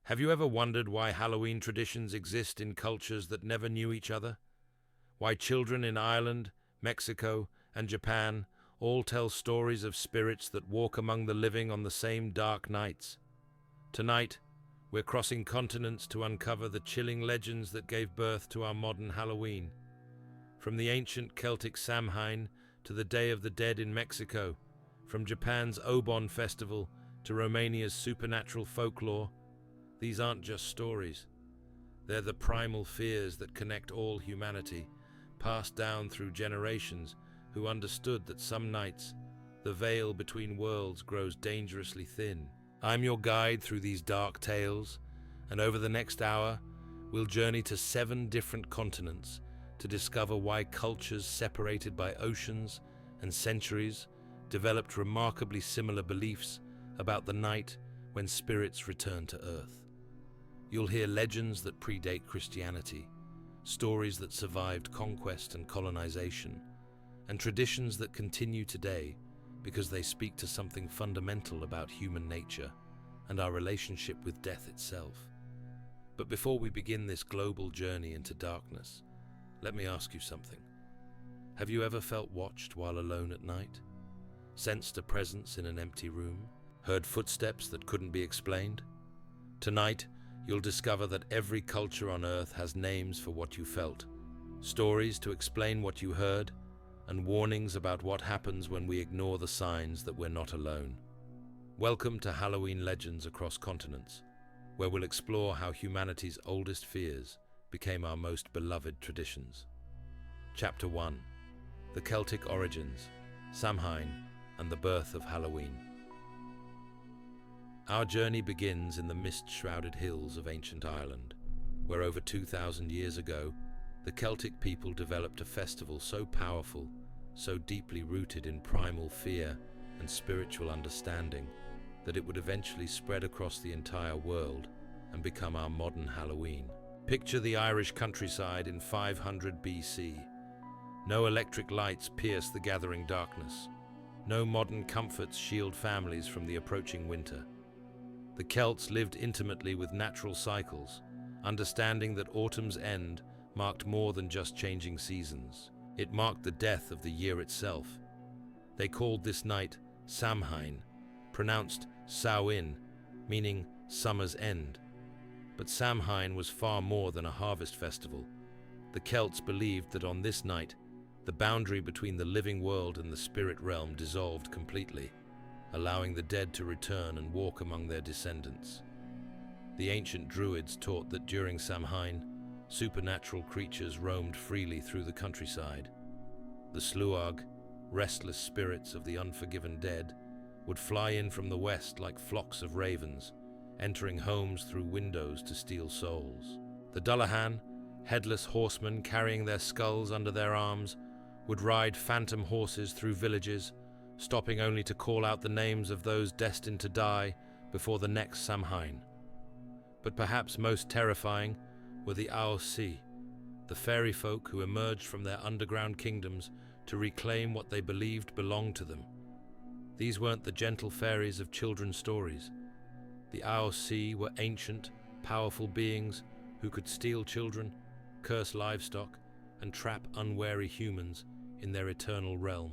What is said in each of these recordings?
Have you ever wondered why Halloween traditions exist in cultures that never knew each other? Why children in Ireland, Mexico, and Japan all tell stories of spirits that walk among the living on the same dark nights? Tonight, we're crossing continents to uncover the chilling legends that gave birth to our modern Halloween. From the ancient Celtic Samhain to the Day of the Dead in Mexico, from Japan's Obon festival to Romania's supernatural folklore, these aren't just stories. They're the primal fears that connect all humanity, passed down through generations who understood that some nights the veil between worlds grows dangerously thin. I'm your guide through these dark tales, and over the next hour, we'll journey to 7 different continents to discover why cultures separated by oceans and centuries developed remarkably similar beliefs about the night when spirits return to Earth. You'll hear legends that predate Christianity, stories that survived conquest and colonization, and traditions that continue today because they speak to something fundamental about human nature and our relationship with death itself. But before we begin this global journey into darkness, let me ask you something. Have you ever felt watched while alone at night? Sensed a presence in an empty room? Heard footsteps that couldn't be explained? Tonight, you'll discover that every culture on Earth has names for what you felt, stories to explain what you heard, and warnings about what happens when we ignore the signs that we're not alone. Welcome to Halloween Legends Across Continents, where we'll explore how humanity's oldest fears became our most beloved traditions. Chapter 1: The Celtic Origins, Samhain, and the Birth of Halloween. Our journey begins in the mist-shrouded hills of ancient Ireland, where over 2,000 years ago, the Celtic people developed a festival so powerful, so deeply rooted in primal fear and spiritual understanding, that it would eventually spread across the entire world and become our modern Halloween. Picture the Irish countryside in 500 BC. No electric lights pierce the gathering darkness. No modern comforts shield families from the approaching winter. The Celts lived intimately with natural cycles, understanding that autumn's end marked more than just changing seasons. It marked the death of the year itself. They called this night Samhain, pronounced Samhain, meaning summer's end. But Samhain was far more than a harvest festival. The Celts believed that on this night, the boundary between the living world and the spirit realm dissolved completely, allowing the dead to return and walk among their descendants. The ancient druids taught that during Samhain, supernatural creatures roamed freely through the countryside. The sluag, restless spirits of the unforgiven dead, would fly in from the west like flocks of ravens, entering homes through windows to steal souls. The Dullahan, headless horsemen carrying their skulls under their arms, would ride phantom horses through villages, stopping only to call out the names of those destined to die before the next Samhain. But perhaps most terrifying were the Aossi, the fairy folk who emerged from their underground kingdoms to reclaim what they believed belonged to them. These weren't the gentle fairies of children's stories. The Aossi were ancient, powerful beings who could steal children, curse livestock, and trap unwary humans in their eternal realm.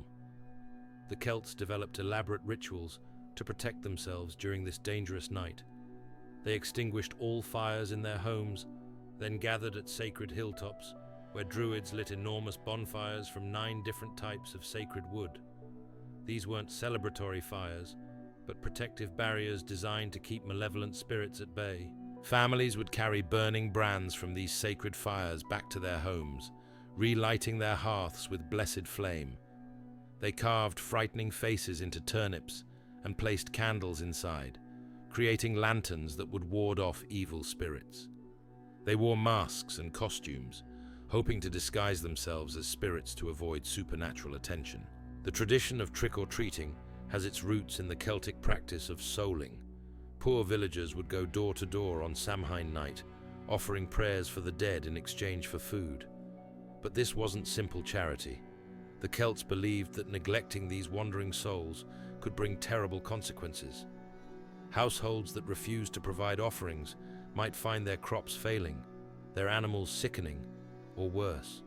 The Celts developed elaborate rituals to protect themselves during this dangerous night. They extinguished all fires in their homes, then gathered at sacred hilltops, where druids lit enormous bonfires from 9 different types of sacred wood. These weren't celebratory fires, but protective barriers designed to keep malevolent spirits at bay. Families would carry burning brands from these sacred fires back to their homes, relighting their hearths with blessed flame. They carved frightening faces into turnips and placed candles inside, creating lanterns that would ward off evil spirits. They wore masks and costumes, hoping to disguise themselves as spirits to avoid supernatural attention. The tradition of trick-or-treating has its roots in the Celtic practice of souling. Poor villagers would go door to door on Samhain night, offering prayers for the dead in exchange for food. But this wasn't simple charity. The Celts believed that neglecting these wandering souls could bring terrible consequences. Households that refused to provide offerings might find their crops failing, their animals sickening, or worse.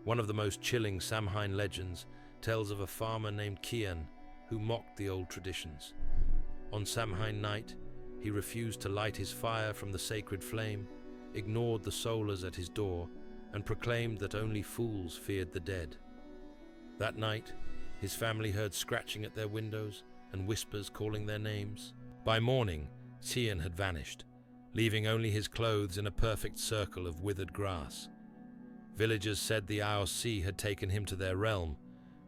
One of the most chilling Samhain legends tells of a farmer named Kian who mocked the old traditions. On Samhain night, he refused to light his fire from the sacred flame, ignored the solars at his door, and proclaimed that only fools feared the dead. That night, his family heard scratching at their windows and whispers calling their names. By morning, Kian had vanished, leaving only his clothes in a perfect circle of withered grass. Villagers said the IOC had taken him to their realm,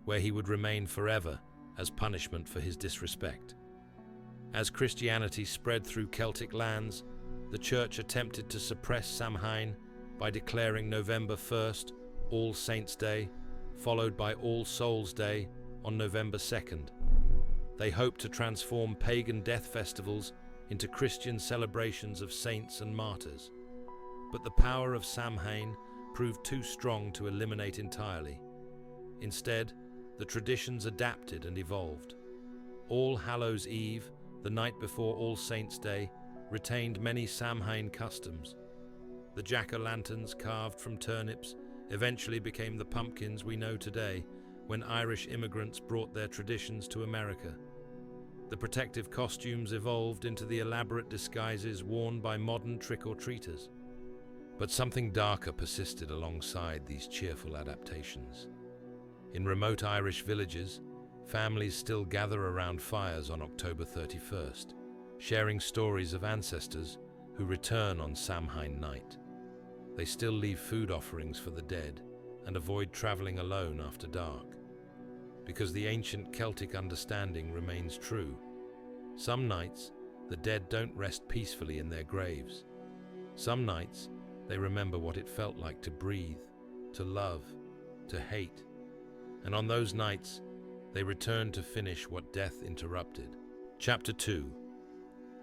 where he would remain forever as punishment for his disrespect. As Christianity spread through Celtic lands, the Church attempted to suppress Samhain by declaring November 1st All Saints' Day, followed by All Souls' Day on November 2nd. They hoped to transform pagan death festivals into Christian celebrations of saints and martyrs. But the power of Samhain proved too strong to eliminate entirely. Instead, the traditions adapted and evolved. All Hallows' Eve, the night before All Saints' Day, retained many Samhain customs. The jack-o'-lanterns carved from turnips eventually became the pumpkins we know today when Irish immigrants brought their traditions to America. The protective costumes evolved into the elaborate disguises worn by modern trick-or-treaters. But something darker persisted alongside these cheerful adaptations. In remote Irish villages, families still gather around fires on October 31st, sharing stories of ancestors who return on Samhain night. They still leave food offerings for the dead and avoid traveling alone after dark. Because the ancient Celtic understanding remains true, some nights the dead don't rest peacefully in their graves. Some nights they remember what it felt like to breathe, to love, to hate. And on those nights, they return to finish what death interrupted. Chapter 2.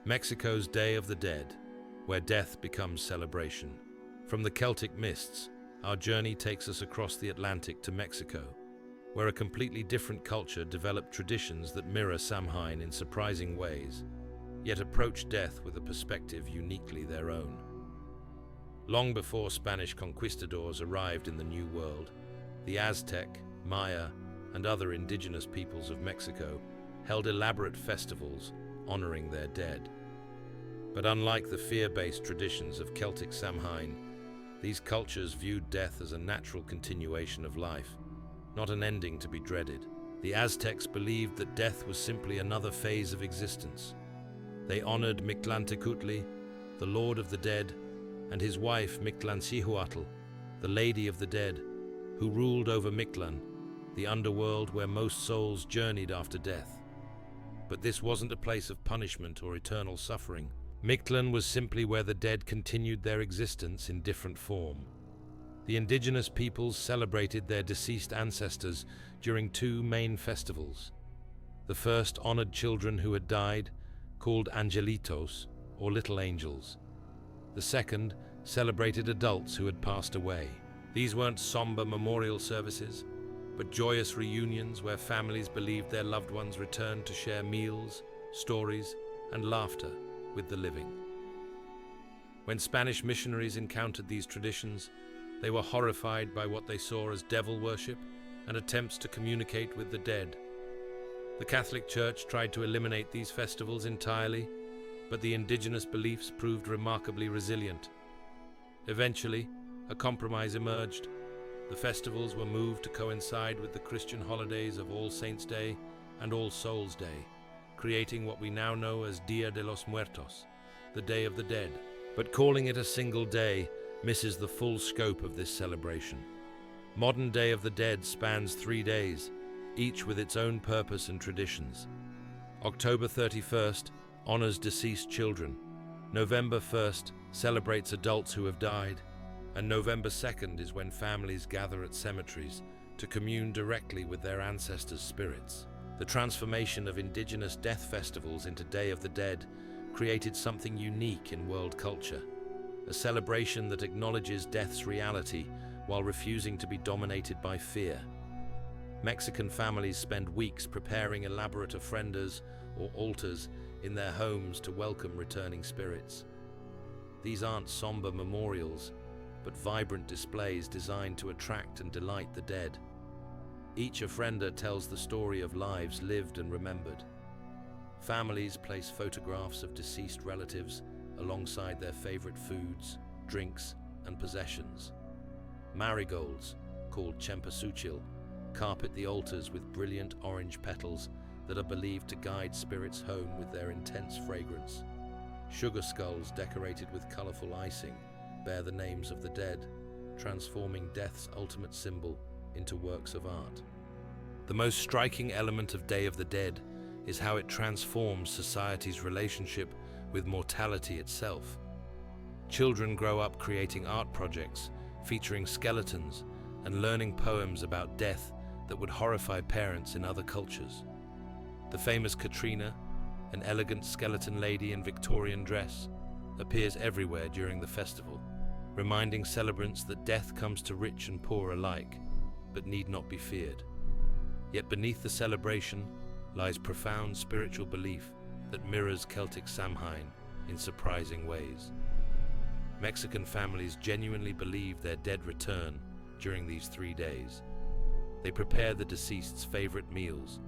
Mexico's Day of the Dead, where death becomes celebration. From the Celtic mists, our journey takes us across the Atlantic to Mexico, where a completely different culture developed traditions that mirror Samhain in surprising ways, yet approach death with a perspective uniquely their own. Long before Spanish conquistadors arrived in the New World, the Aztec, Maya, and other indigenous peoples of Mexico held elaborate festivals honoring their dead. But unlike the fear-based traditions of Celtic Samhain, these cultures viewed death as a natural continuation of life, not an ending to be dreaded. The Aztecs believed that death was simply another phase of existence. They honored Mictlantecutli, the Lord of the Dead, and his wife Mictlancihuatl, the Lady of the Dead, who ruled over Mictlan, the underworld where most souls journeyed after death. But this wasn't a place of punishment or eternal suffering. Mictlan was simply where the dead continued their existence in different form. The indigenous peoples celebrated their deceased ancestors during two main festivals. The first honored children who had died, called angelitos, or little angels. The second celebrated adults who had passed away. These weren't somber memorial services, but joyous reunions where families believed their loved ones returned to share meals, stories, and laughter with the living. When Spanish missionaries encountered these traditions, they were horrified by what they saw as devil worship and attempts to communicate with the dead. The Catholic Church tried to eliminate these festivals entirely, but the indigenous beliefs proved remarkably resilient. Eventually, a compromise emerged. The festivals were moved to coincide with the Christian holidays of All Saints' Day and All Souls' Day, creating what we now know as Dia de los Muertos, the Day of the Dead. But calling it a single day misses the full scope of this celebration. Modern Day of the Dead spans 3 days, each with its own purpose and traditions. October 31st honors deceased children, November 1st celebrates adults who have died, and November 2nd is when families gather at cemeteries to commune directly with their ancestors' spirits. The transformation of indigenous death festivals into Day of the Dead created something unique in world culture, a celebration that acknowledges death's reality while refusing to be dominated by fear. Mexican families spend weeks preparing elaborate ofrendas or altars in their homes to welcome returning spirits. These aren't somber memorials, but vibrant displays designed to attract and delight the dead. Each ofrenda tells the story of lives lived and remembered. Families place photographs of deceased relatives alongside their favorite foods, drinks, and possessions. Marigolds, called cempasúchil, carpet the altars with brilliant orange petals that are believed to guide spirits home with their intense fragrance. Sugar skulls decorated with colorful icing bear the names of the dead, transforming death's ultimate symbol into works of art. The most striking element of Day of the Dead is how it transforms society's relationship with mortality itself. Children grow up creating art projects featuring skeletons and learning poems about death that would horrify parents in other cultures. The famous Katrina, an elegant skeleton lady in Victorian dress, appears everywhere during the festival, reminding celebrants that death comes to rich and poor alike, but need not be feared. Yet beneath the celebration lies profound spiritual belief that mirrors Celtic Samhain in surprising ways. Mexican families genuinely believe their dead return during these 3 days. They prepare the deceased's favorite meals,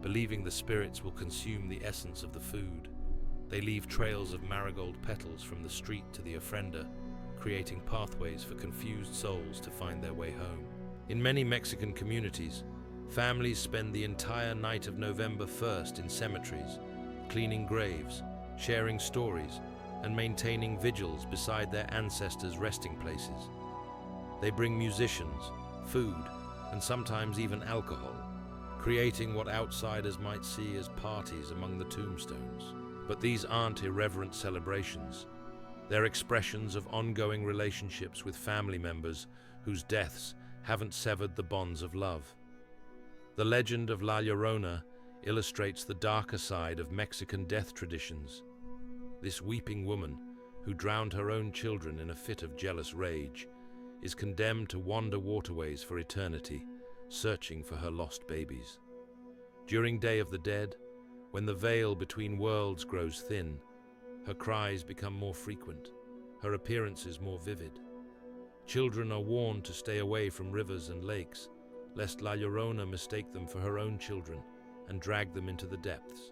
believing the spirits will consume the essence of the food. They leave trails of marigold petals from the street to the ofrenda, creating pathways for confused souls to find their way home. In many Mexican communities, families spend the entire night of November 1st in cemeteries, cleaning graves, sharing stories, and maintaining vigils beside their ancestors' resting places. They bring musicians, food, and sometimes even alcohol, creating what outsiders might see as parties among the tombstones. But these aren't irreverent celebrations. They're expressions of ongoing relationships with family members whose deaths haven't severed the bonds of love. The legend of La Llorona illustrates the darker side of Mexican death traditions. This weeping woman, who drowned her own children in a fit of jealous rage, is condemned to wander waterways for eternity, searching for her lost babies. During Day of the Dead, when the veil between worlds grows thin, her cries become more frequent, her appearances more vivid. Children are warned to stay away from rivers and lakes, lest La Llorona mistake them for her own children and drag them into the depths.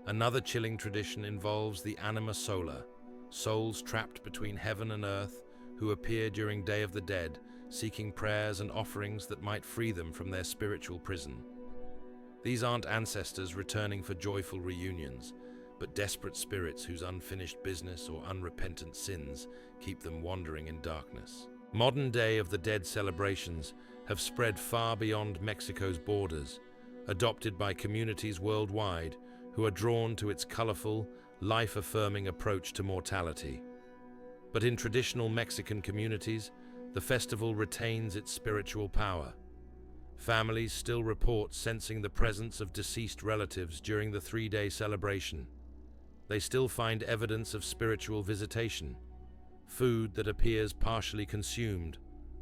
Another chilling tradition involves the anima sola, souls trapped between heaven and earth who appear during Day of the Dead, seeking prayers and offerings that might free them from their spiritual prison. These aren't ancestors returning for joyful reunions, but desperate spirits whose unfinished business or unrepentant sins keep them wandering in darkness. Modern Day of the Dead celebrations have spread far beyond Mexico's borders, adopted by communities worldwide who are drawn to its colorful, life-affirming approach to mortality. But in traditional Mexican communities, the festival retains its spiritual power. Families still report sensing the presence of deceased relatives during the 3-day celebration. They still find evidence of spiritual visitation, food that appears partially consumed,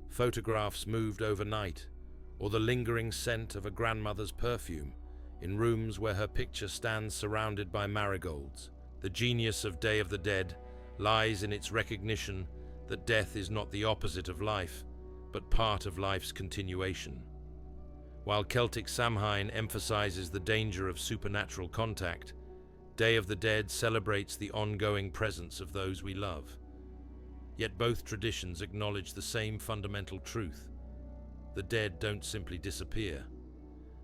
photographs moved overnight, or the lingering scent of a grandmother's perfume in rooms where her picture stands surrounded by marigolds. The genius of Day of the Dead lies in its recognition that death is not the opposite of life, but part of life's continuation. While Celtic Samhain emphasizes the danger of supernatural contact, Day of the Dead celebrates the ongoing presence of those we love. Yet both traditions acknowledge the same fundamental truth. The dead don't simply disappear.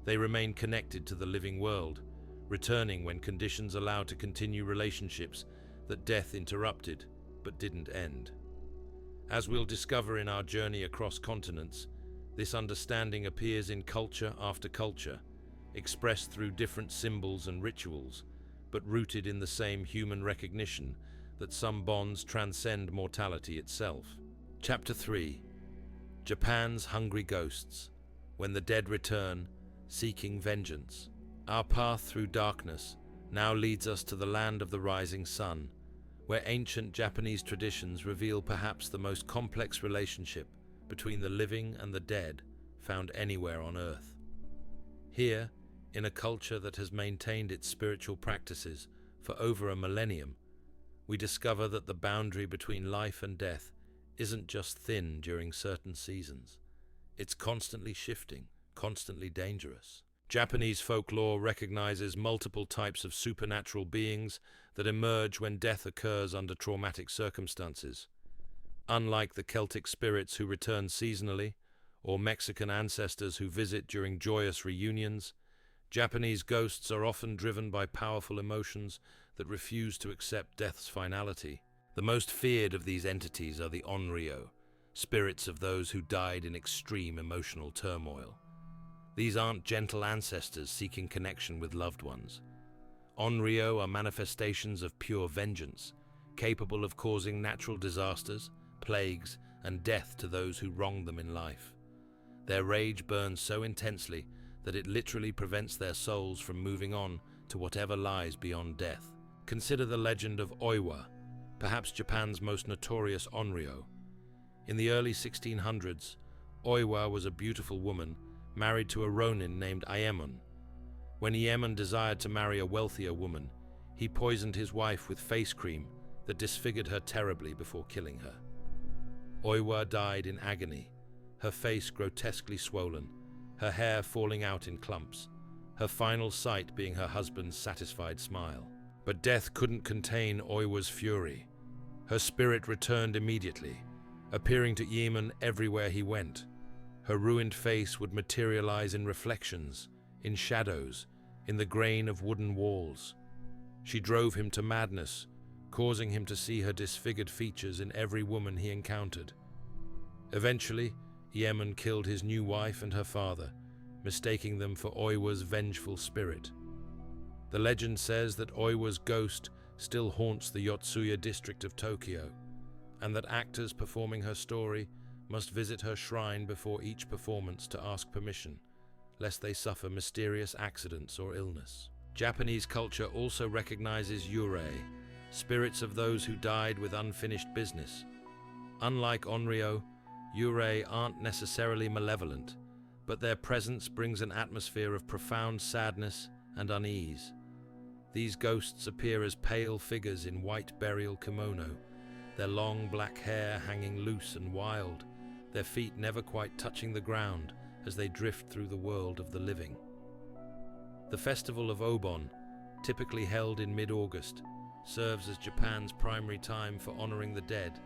They remain connected to the living world, returning when conditions allow to continue relationships that death interrupted but didn't end. As we'll discover in our journey across continents, this understanding appears in culture after culture, expressed through different symbols and rituals, but rooted in the same human recognition that some bonds transcend mortality itself. Chapter 3. Japan's Hungry Ghosts, when the dead return, seeking vengeance. Our path through darkness now leads us to the land of the rising sun, where ancient Japanese traditions reveal perhaps the most complex relationship between the living and the dead found anywhere on Earth. Here, in a culture that has maintained its spiritual practices for over a millennium, we discover that the boundary between life and death isn't just thin during certain seasons. It's constantly shifting, constantly dangerous. Japanese folklore recognizes multiple types of supernatural beings that emerge when death occurs under traumatic circumstances. Unlike the Celtic spirits who return seasonally, or Mexican ancestors who visit during joyous reunions, Japanese ghosts are often driven by powerful emotions that refuse to accept death's finality. The most feared of these entities are the onryo, spirits of those who died in extreme emotional turmoil. These aren't gentle ancestors seeking connection with loved ones. Onryo are manifestations of pure vengeance, capable of causing natural disasters, plagues, and death to those who wronged them in life. Their rage burns so intensely that it literally prevents their souls from moving on to whatever lies beyond death. Consider the legend of Oiwa, perhaps Japan's most notorious onryo. In the early 1600s, Oiwa was a beautiful woman married to a ronin named Iemon. When Iemon desired to marry a wealthier woman, he poisoned his wife with face cream that disfigured her terribly before killing her. Oiwa died in agony, her face grotesquely swollen, her hair falling out in clumps, her final sight being her husband's satisfied smile. But death couldn't contain Oiwa's fury. Her spirit returned immediately, appearing to Iemon everywhere he went. Her ruined face would materialize in reflections, in shadows, in the grain of wooden walls. She drove him to madness, causing him to see her disfigured features in every woman he encountered. Eventually, Iemon killed his new wife and her father, mistaking them for Oiwa's vengeful spirit. The legend says that Oiwa's ghost still haunts the Yotsuya district of Tokyo, and that actors performing her story must visit her shrine before each performance to ask permission, lest they suffer mysterious accidents or illness. Japanese culture also recognizes yurei, spirits of those who died with unfinished business. Unlike onryo, yurei aren't necessarily malevolent, but their presence brings an atmosphere of profound sadness and unease. These ghosts appear as pale figures in white burial kimono, their long black hair hanging loose and wild, their feet never quite touching the ground as they drift through the world of the living. The festival of Obon, typically held in mid-August, serves as Japan's primary time for honoring the dead,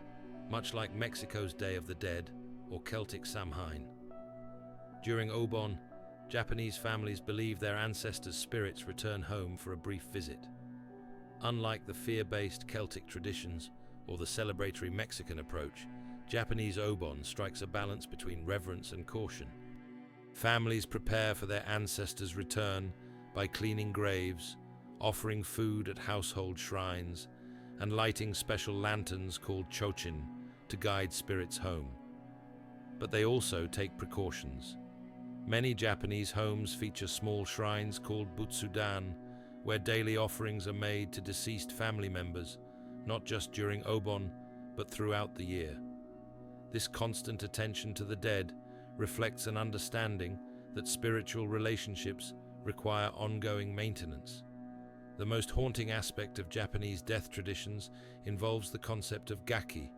much like Mexico's Day of the Dead or Celtic Samhain. During Obon, Japanese families believe their ancestors' spirits return home for a brief visit. Unlike the fear-based Celtic traditions or the celebratory Mexican approach, Japanese Obon strikes a balance between reverence and caution. Families prepare for their ancestors' return by cleaning graves, offering food at household shrines, and lighting special lanterns called chochin to guide spirits home. But they also take precautions. Many Japanese homes feature small shrines called butsudan, where daily offerings are made to deceased family members, not just during Obon, but throughout the year. This constant attention to the dead reflects an understanding that spiritual relationships require ongoing maintenance. The most haunting aspect of Japanese death traditions involves the concept of gaki,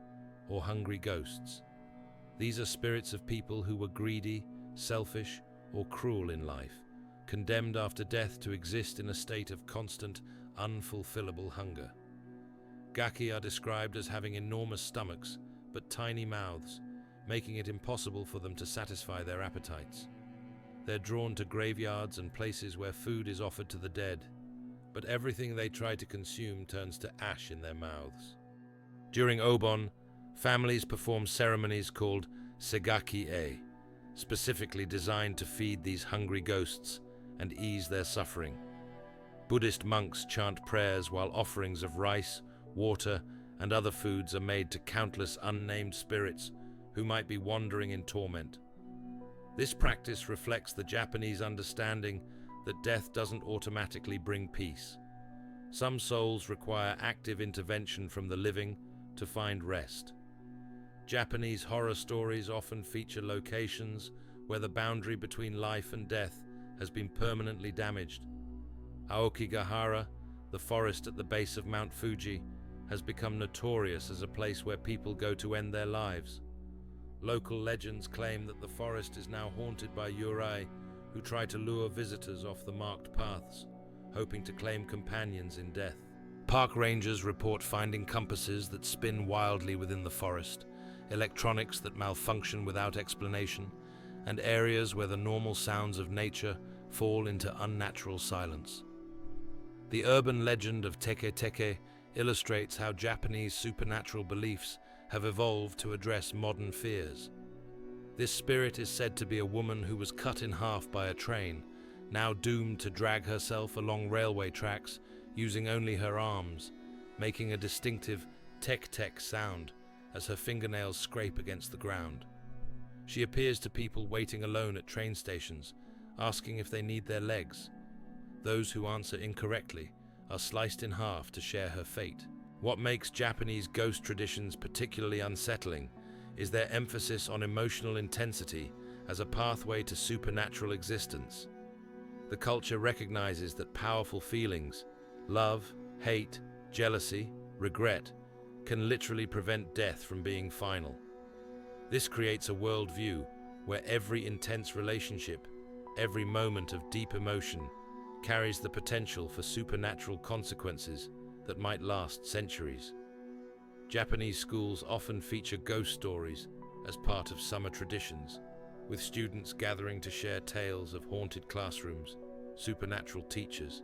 or hungry ghosts. These are spirits of people who were greedy, selfish, or cruel in life, condemned after death to exist in a state of constant, unfulfillable hunger. Gaki are described as having enormous stomachs, but tiny mouths, making it impossible for them to satisfy their appetites. They're drawn to graveyards and places where food is offered to the dead, but everything they try to consume turns to ash in their mouths. During Obon, families perform ceremonies called segaki-e, specifically designed to feed these hungry ghosts and ease their suffering. Buddhist monks chant prayers while offerings of rice, water, and other foods are made to countless unnamed spirits who might be wandering in torment. This practice reflects the Japanese understanding that death doesn't automatically bring peace. Some souls require active intervention from the living to find rest. Japanese horror stories often feature locations where the boundary between life and death has been permanently damaged. Aokigahara, the forest at the base of Mount Fuji, has become notorious as a place where people go to end their lives. Local legends claim that the forest is now haunted by Yurai who try to lure visitors off the marked paths, hoping to claim companions in death. Park rangers report finding compasses that spin wildly within the forest, electronics that malfunction without explanation, and areas where the normal sounds of nature fall into unnatural silence. The urban legend of Teke Teke illustrates how Japanese supernatural beliefs have evolved to address modern fears. This spirit is said to be a woman who was cut in half by a train, now doomed to drag herself along railway tracks using only her arms, making a distinctive tek-tek sound as her fingernails scrape against the ground. She appears to people waiting alone at train stations, asking if they need their legs. Those who answer incorrectly are sliced in half to share her fate. What makes Japanese ghost traditions particularly unsettling is their emphasis on emotional intensity as a pathway to supernatural existence. The culture recognizes that powerful feelings, love, hate, jealousy, regret, can literally prevent death from being final. This creates a worldview where every intense relationship, every moment of deep emotion, carries the potential for supernatural consequences that might last centuries. Japanese schools often feature ghost stories as part of summer traditions, with students gathering to share tales of haunted classrooms, supernatural teachers,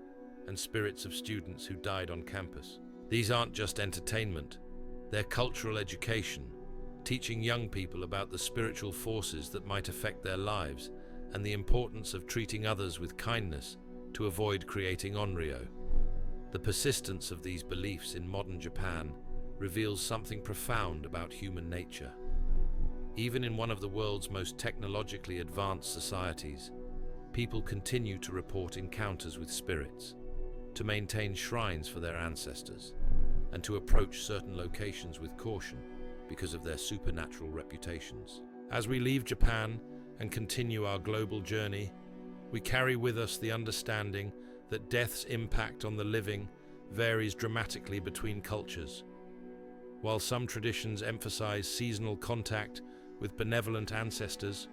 and spirits of students who died on campus. These aren't just entertainment, they're cultural education, teaching young people about the spiritual forces that might affect their lives and the importance of treating others with kindness to avoid creating onryo. The persistence of these beliefs in modern Japan reveals something profound about human nature. Even in one of the world's most technologically advanced societies, people continue to report encounters with spirits, to maintain shrines for their ancestors, and to approach certain locations with caution because of their supernatural reputations. As we leave Japan and continue our global journey, we carry with us the understanding that death's impact on the living varies dramatically between cultures. While some traditions emphasize seasonal contact with benevolent ancestors,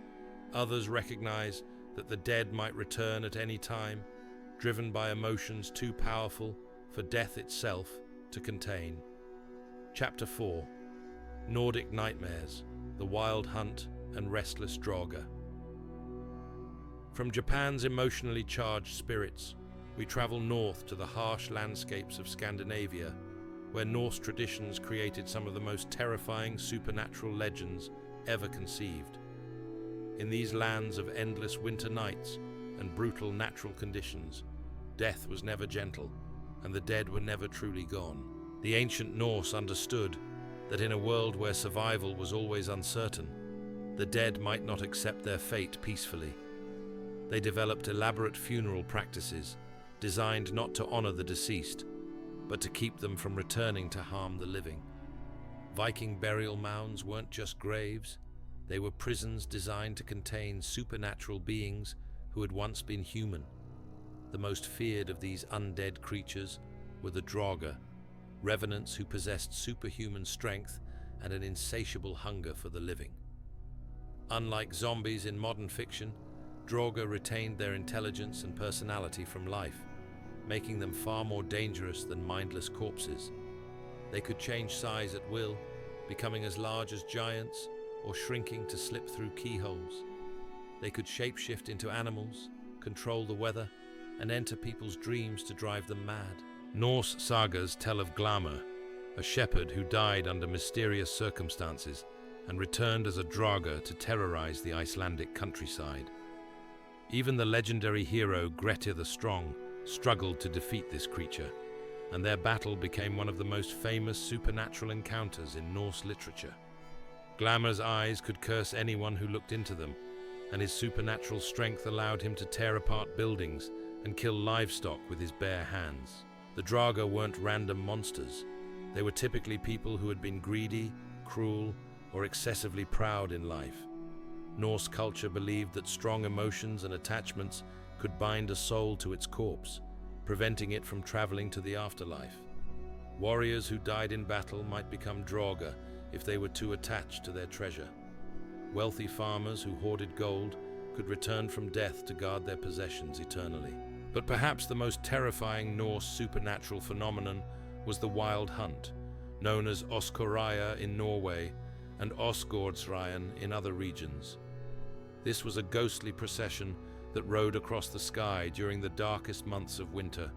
others recognize that the dead might return at any time, driven by emotions too powerful for death itself to contain. Chapter 4: Nordic Nightmares, the Wild Hunt and Restless Draugr. From Japan's emotionally charged spirits, we travel north to the harsh landscapes of Scandinavia, where Norse traditions created some of the most terrifying supernatural legends ever conceived. In these lands of endless winter nights and brutal natural conditions, death was never gentle, and the dead were never truly gone. The ancient Norse understood that in a world where survival was always uncertain, the dead might not accept their fate peacefully. They developed elaborate funeral practices designed not to honor the deceased, but to keep them from returning to harm the living. Viking burial mounds weren't just graves, they were prisons designed to contain supernatural beings who had once been human. The most feared of these undead creatures were the Draugr, revenants who possessed superhuman strength and an insatiable hunger for the living. Unlike zombies in modern fiction, Draugr retained their intelligence and personality from life, making them far more dangerous than mindless corpses. They could change size at will, becoming as large as giants or shrinking to slip through keyholes. They could shapeshift into animals, control the weather, and enter people's dreams to drive them mad. Norse sagas tell of Glamr, a shepherd who died under mysterious circumstances and returned as a Draugr to terrorize the Icelandic countryside. Even the legendary hero Grettir the Strong struggled to defeat this creature, and their battle became one of the most famous supernatural encounters in Norse literature. Glamr's eyes could curse anyone who looked into them, and his supernatural strength allowed him to tear apart buildings and kill livestock with his bare hands. The Draugr weren't random monsters. They were typically people who had been greedy, cruel, or excessively proud in life. Norse culture believed that strong emotions and attachments could bind a soul to its corpse, preventing it from traveling to the afterlife. Warriors who died in battle might become Draugr if they were too attached to their treasure. Wealthy farmers who hoarded gold could return from death to guard their possessions eternally. But perhaps the most terrifying Norse supernatural phenomenon was the wild hunt, known as Oskoraya in Norway and Osgårdsreien in other regions. This was a ghostly procession that rode across the sky during the darkest months of winter,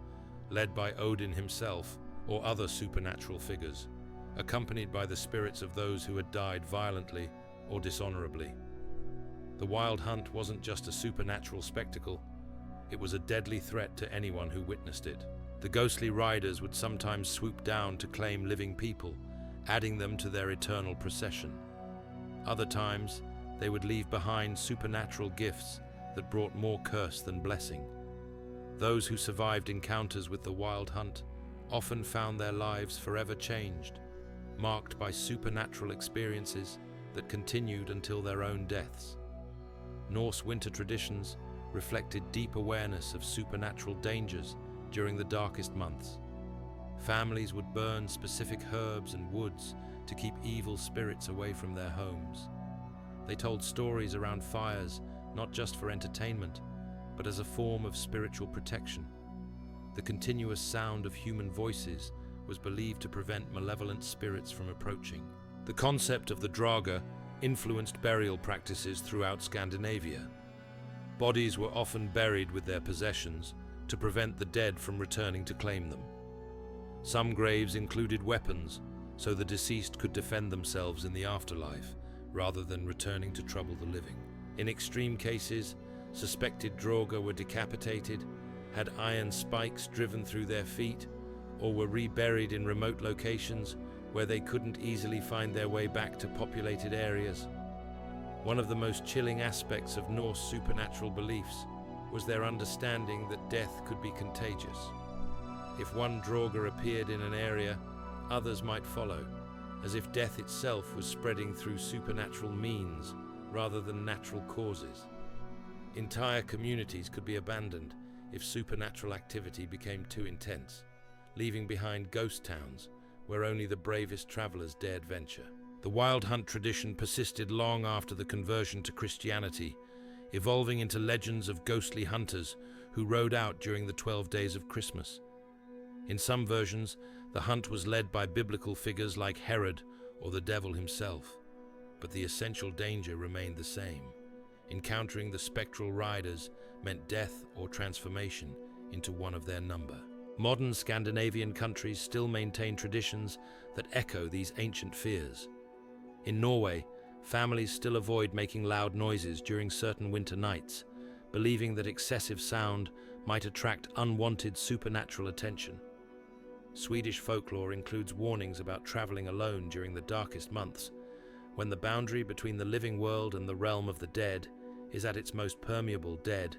led by Odin himself or other supernatural figures, accompanied by the spirits of those who had died violently or dishonorably. The wild hunt wasn't just a supernatural spectacle, it was a deadly threat to anyone who witnessed it. The ghostly riders would sometimes swoop down to claim living people, adding them to their eternal procession. Other times, they would leave behind supernatural gifts that brought more curse than blessing. Those who survived encounters with the wild hunt often found their lives forever changed, marked by supernatural experiences that continued until their own deaths. Norse winter traditions reflected deep awareness of supernatural dangers during the darkest months. Families would burn specific herbs and woods to keep evil spirits away from their homes. They told stories around fires not just for entertainment, but as a form of spiritual protection. The continuous sound of human voices was believed to prevent malevolent spirits from approaching. The concept of the Draugr influenced burial practices throughout Scandinavia. Bodies were often buried with their possessions to prevent the dead from returning to claim them. Some graves included weapons, so the deceased could defend themselves in the afterlife, rather than returning to trouble the living. In extreme cases, suspected Draugr were decapitated, had iron spikes driven through their feet, or were reburied in remote locations where they couldn't easily find their way back to populated areas. One of the most chilling aspects of Norse supernatural beliefs was their understanding that death could be contagious. If one Draugr appeared in an area, others might follow, as if death itself was spreading through supernatural means rather than natural causes. Entire communities could be abandoned if supernatural activity became too intense, leaving behind ghost towns where only the bravest travelers dared venture. The wild hunt tradition persisted long after the conversion to Christianity, evolving into legends of ghostly hunters who rode out during the 12 days of Christmas. In some versions, the hunt was led by biblical figures like Herod or the devil himself, but the essential danger remained the same. Encountering the spectral riders meant death or transformation into one of their number. Modern Scandinavian countries still maintain traditions that echo these ancient fears. In Norway, families still avoid making loud noises during certain winter nights, believing that excessive sound might attract unwanted supernatural attention. Swedish folklore includes warnings about traveling alone during the darkest months, when the boundary between the living world and the realm of the dead is at its most permeable. Dead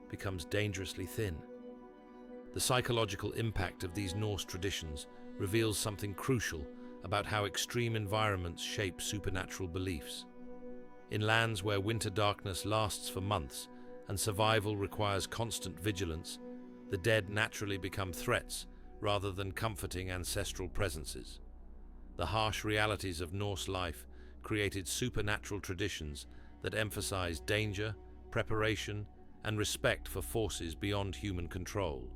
becomes dangerously thin. The psychological impact of these Norse traditions reveals something crucial about how extreme environments shape supernatural beliefs. In lands where winter darkness lasts for months and survival requires constant vigilance, the dead naturally become threats rather than comforting ancestral presences. The harsh realities of Norse life created supernatural traditions that emphasized danger, preparation, and respect for forces beyond human control.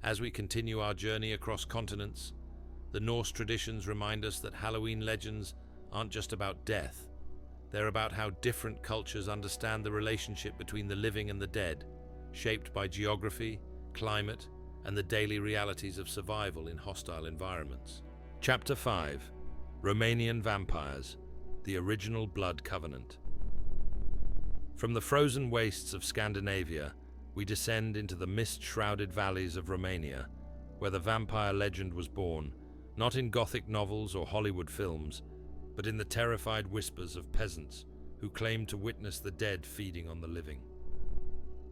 As we continue our journey across continents, the Norse traditions remind us that Halloween legends aren't just about death. They're about how different cultures understand the relationship between the living and the dead, shaped by geography, climate, and the daily realities of survival in hostile environments. Chapter 5: Romanian Vampires, the Original Blood Covenant. From the frozen wastes of Scandinavia, we descend into the mist-shrouded valleys of Romania, where the vampire legend was born, not in Gothic novels or Hollywood films, but in the terrified whispers of peasants who claimed to witness the dead feeding on the living.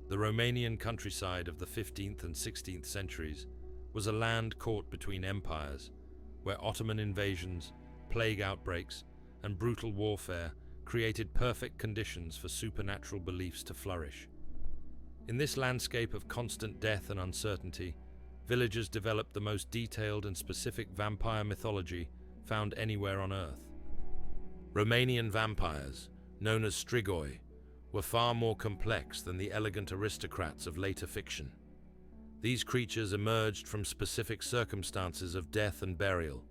The Romanian countryside of the 15th and 16th centuries was a land caught between empires, where Ottoman invasions, plague outbreaks, and brutal warfare created perfect conditions for supernatural beliefs to flourish. In this landscape of constant death and uncertainty, villagers developed the most detailed and specific vampire mythology found anywhere on Earth. Romanian vampires, known as strigoi, were far more complex than the elegant aristocrats of later fiction. These creatures emerged from specific circumstances of death and burial,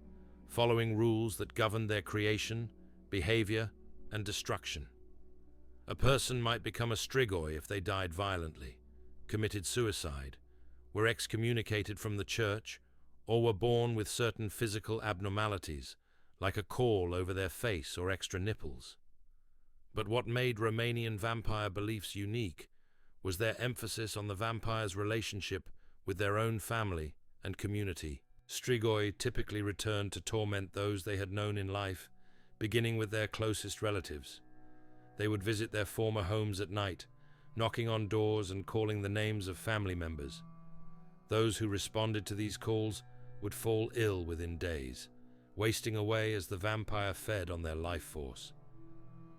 following rules that governed their creation, behavior, and destruction. A person might become a strigoi if they died violently, committed suicide, were excommunicated from the church, or were born with certain physical abnormalities, like a caul over their face or extra nipples. But what made Romanian vampire beliefs unique was their emphasis on the vampire's relationship with their own family and community. Strigoi typically returned to torment those they had known in life, beginning with their closest relatives. They would visit their former homes at night, knocking on doors and calling the names of family members. Those who responded to these calls would fall ill within days, wasting away as the vampire fed on their life force.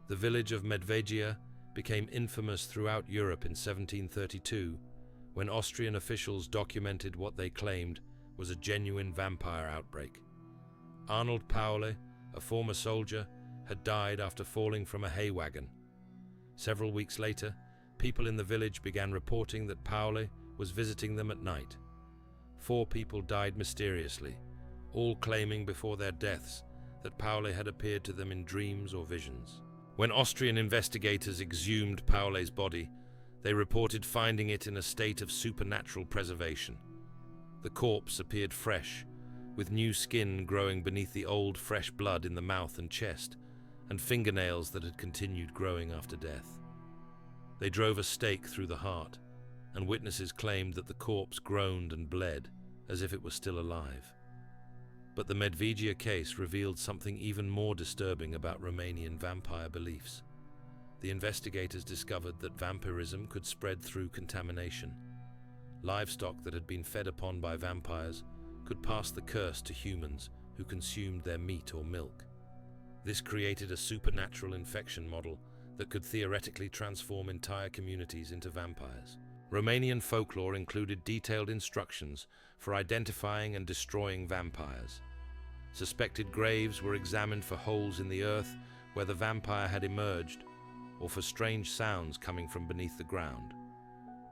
The village of Medvedja became infamous throughout Europe in 1732, when Austrian officials documented what they claimed was a genuine vampire outbreak. Arnold Paule, a former soldier, had died after falling from a hay wagon. Several weeks later, people in the village began reporting that Paule was visiting them at night. 4 people died mysteriously, all claiming before their deaths that Paule had appeared to them in dreams or visions. When Austrian investigators exhumed Paule's body, they reported finding it in a state of supernatural preservation. The corpse appeared fresh, with new skin growing beneath the old fresh blood in the mouth and chest, and fingernails that had continued growing after death. They drove a stake through the heart, and witnesses claimed that the corpse groaned and bled as if it were still alive. But the Medvedja case revealed something even more disturbing about Romanian vampire beliefs. The investigators discovered that vampirism could spread through contamination. Livestock that had been fed upon by vampires could pass the curse to humans who consumed their meat or milk. This created a supernatural infection model that could theoretically transform entire communities into vampires. Romanian folklore included detailed instructions for identifying and destroying vampires. Suspected graves were examined for holes in the earth where the vampire had emerged, or for strange sounds coming from beneath the ground.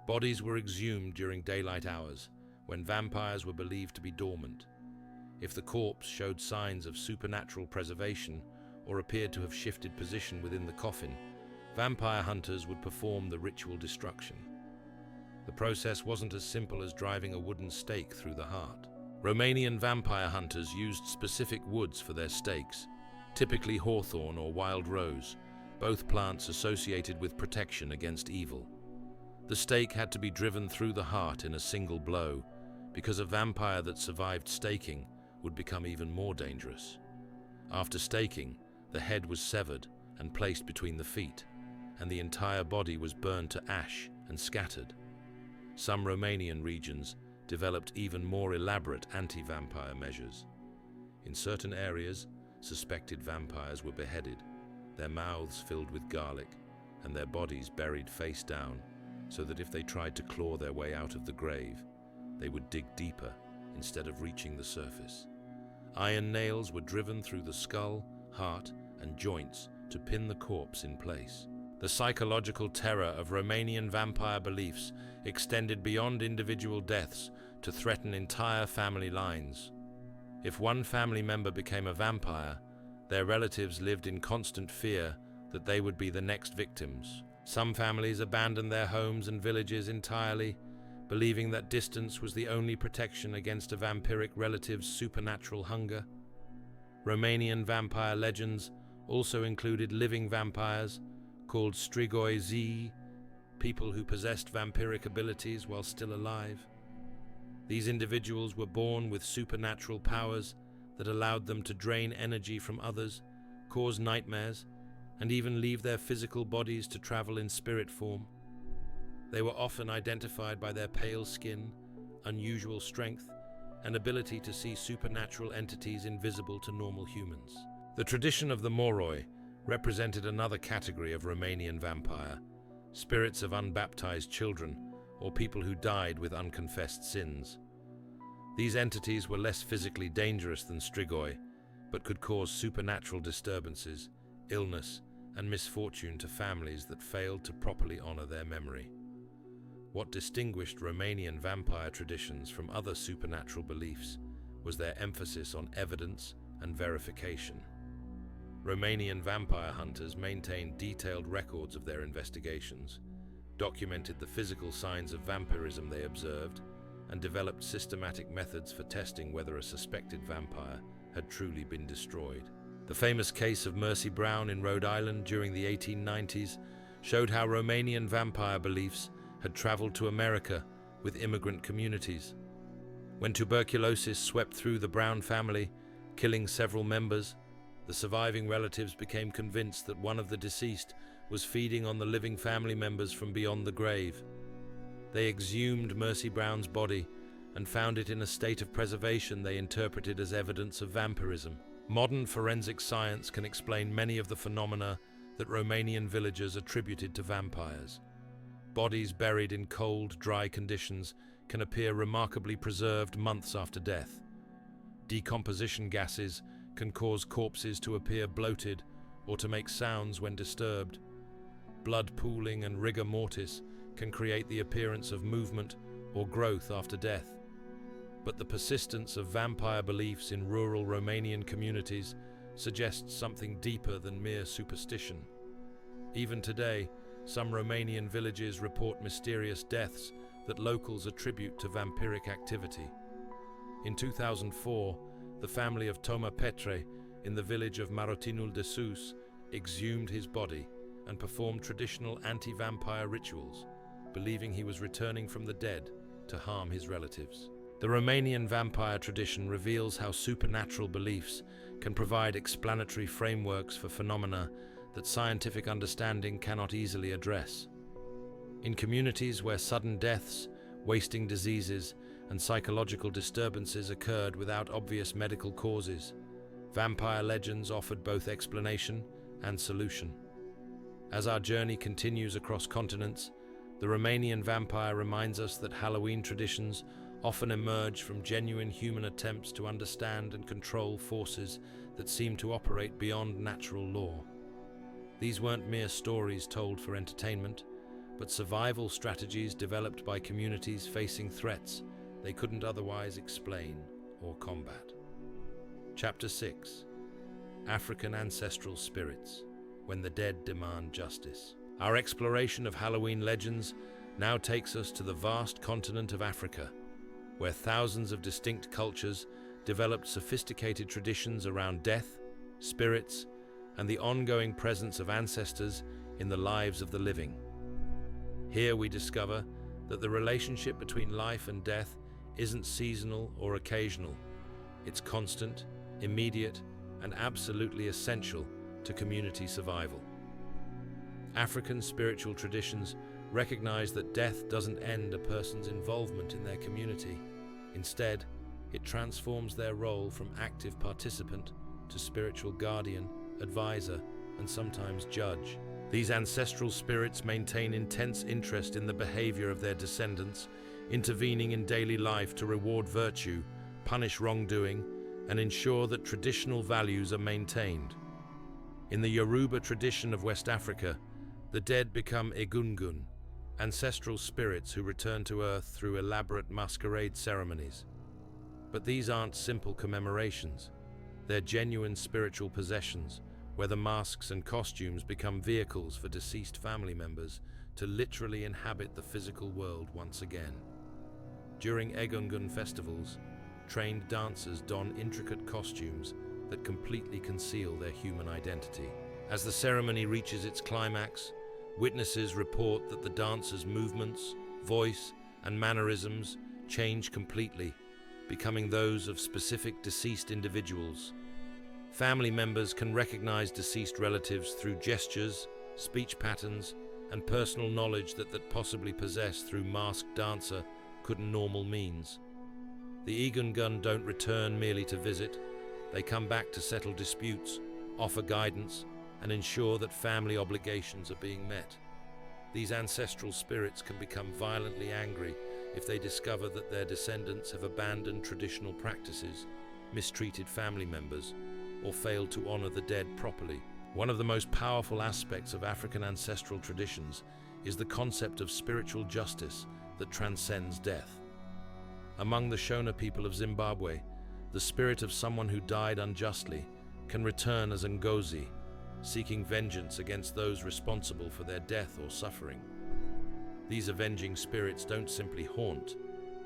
Bodies were exhumed during daylight hours, when vampires were believed to be dormant. If the corpse showed signs of supernatural preservation or appeared to have shifted position within the coffin, vampire hunters would perform the ritual destruction. The process wasn't as simple as driving a wooden stake through the heart. Romanian vampire hunters used specific woods for their stakes, typically hawthorn or wild rose, both plants associated with protection against evil. The stake had to be driven through the heart in a single blow, because a vampire that survived staking would become even more dangerous. After staking, the head was severed and placed between the feet, and the entire body was burned to ash and scattered. Some Romanian regions developed even more elaborate anti-vampire measures. In certain areas, suspected vampires were beheaded, their mouths filled with garlic, and their bodies buried face down, so that if they tried to claw their way out of the grave, they would dig deeper instead of reaching the surface. Iron nails were driven through the skull, heart, and joints to pin the corpse in place. The psychological terror of Romanian vampire beliefs extended beyond individual deaths to threaten entire family lines. If one family member became a vampire, their relatives lived in constant fear that they would be the next victims. Some families abandoned their homes and villages entirely, believing that distance was the only protection against a vampiric relative's supernatural hunger. Romanian vampire legends also included living vampires, called strigoi zi, people who possessed vampiric abilities while still alive. These individuals were born with supernatural powers that allowed them to drain energy from others, cause nightmares, and even leave their physical bodies to travel in spirit form. They were often identified by their pale skin, unusual strength, and ability to see supernatural entities invisible to normal humans. The tradition of the moroi represented another category of Romanian vampire, spirits of unbaptized children or people who died with unconfessed sins. These entities were less physically dangerous than strigoi, but could cause supernatural disturbances, illness, and misfortune to families that failed to properly honor their memory. What distinguished Romanian vampire traditions from other supernatural beliefs was their emphasis on evidence and verification. Romanian vampire hunters maintained detailed records of their investigations, documented the physical signs of vampirism they observed, and developed systematic methods for testing whether a suspected vampire had truly been destroyed. The famous case of Mercy Brown in Rhode Island during the 1890s showed how Romanian vampire beliefs had traveled to America with immigrant communities. When tuberculosis swept through the Brown family, killing several members, the surviving relatives became convinced that one of the deceased was feeding on the living family members from beyond the grave. They exhumed Mercy Brown's body and found it in a state of preservation they interpreted as evidence of vampirism. Modern forensic science can explain many of the phenomena that Romanian villagers attributed to vampires. Bodies buried in cold, dry conditions can appear remarkably preserved months after death. Decomposition gases can cause corpses to appear bloated or to make sounds when disturbed. Blood pooling and rigor mortis can create the appearance of movement or growth after death. But the persistence of vampire beliefs in rural Romanian communities suggests something deeper than mere superstition. Even today, some Romanian villages report mysterious deaths that locals attribute to vampiric activity. In 2004, the family of Toma Petre in the village of Marotinul de Sus exhumed his body and performed traditional anti-vampire rituals, believing he was returning from the dead to harm his relatives. The Romanian vampire tradition reveals how supernatural beliefs can provide explanatory frameworks for phenomena that scientific understanding cannot easily address. In communities where sudden deaths, wasting diseases, and psychological disturbances occurred without obvious medical causes, vampire legends offered both explanation and solution. As our journey continues across continents, the Romanian vampire reminds us that Halloween traditions often emerge from genuine human attempts to understand and control forces that seem to operate beyond natural law. These weren't mere stories told for entertainment, but survival strategies developed by communities facing threats they couldn't otherwise explain or combat. Chapter 6: African Ancestral Spirits, When the Dead Demand Justice. Our exploration of Halloween legends now takes us to the vast continent of Africa, where thousands of distinct cultures developed sophisticated traditions around death, spirits, and the ongoing presence of ancestors in the lives of the living. Here we discover that the relationship between life and death isn't seasonal or occasional. It's constant, immediate, and absolutely essential to community survival. African spiritual traditions recognize that death doesn't end a person's involvement in their community. Instead, it transforms their role from active participant to spiritual guardian, advisor, and sometimes judge. These ancestral spirits maintain intense interest in the behavior of their descendants, intervening in daily life to reward virtue, punish wrongdoing, and ensure that traditional values are maintained. In the Yoruba tradition of West Africa, the dead become egungun, ancestral spirits who return to earth through elaborate masquerade ceremonies. But these aren't simple commemorations. They're genuine spiritual possessions, where the masks and costumes become vehicles for deceased family members to literally inhabit the physical world once again. During Egungun festivals, trained dancers don intricate costumes that completely conceal their human identity. As the ceremony reaches its climax, witnesses report that the dancers' movements, voice, and mannerisms change completely, becoming those of specific deceased individuals. Family members can recognize deceased relatives through gestures, speech patterns, and personal knowledge that possibly possessed through masked dancer couldn't normal means. The Egungun don't return merely to visit. They come back to settle disputes, offer guidance, and ensure that family obligations are being met. These ancestral spirits can become violently angry if they discover that their descendants have abandoned traditional practices, mistreated family members, or failed to honor the dead properly. One of the most powerful aspects of African ancestral traditions is the concept of spiritual justice that transcends death. Among the Shona people of Zimbabwe, the spirit of someone who died unjustly can return as Ngozi, seeking vengeance against those responsible for their death or suffering. These avenging spirits don't simply haunt,